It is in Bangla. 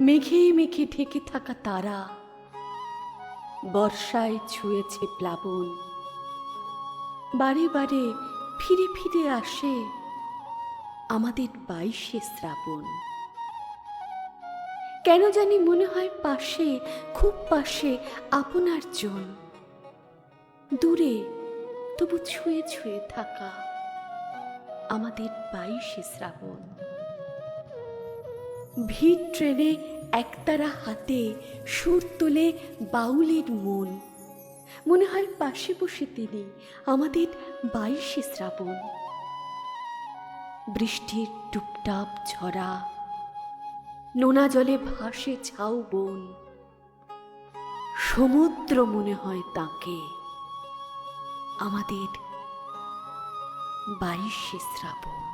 মেঘে মেঘে ঢেকে থাকা তারা বর্ষায় ছুঁয়েছে প্লাবন। বারে বারে ফিরে ফিরে আসে আমাদের 22শে শ্রাবণ। কেন জানি মনে হয় পাশে, খুব পাশে আপনার জন, দূরে তবু ছুঁয়ে ছুঁয়ে থাকা আমাদের 22শে শ্রাবণ। ভিড় ট্রেনে একতারা হাতে সুর তোলে বাউলের মন, মনে হয় পাশে বসে তিনি আমাদের 22শে শ্রাবণ। বৃষ্টির টুপটাপ ঝরা, নোনা জলে ভাসে ঝাউবন, সমুদ্র মনে হয় তাকে আমাদের 22শে শ্রাবণ।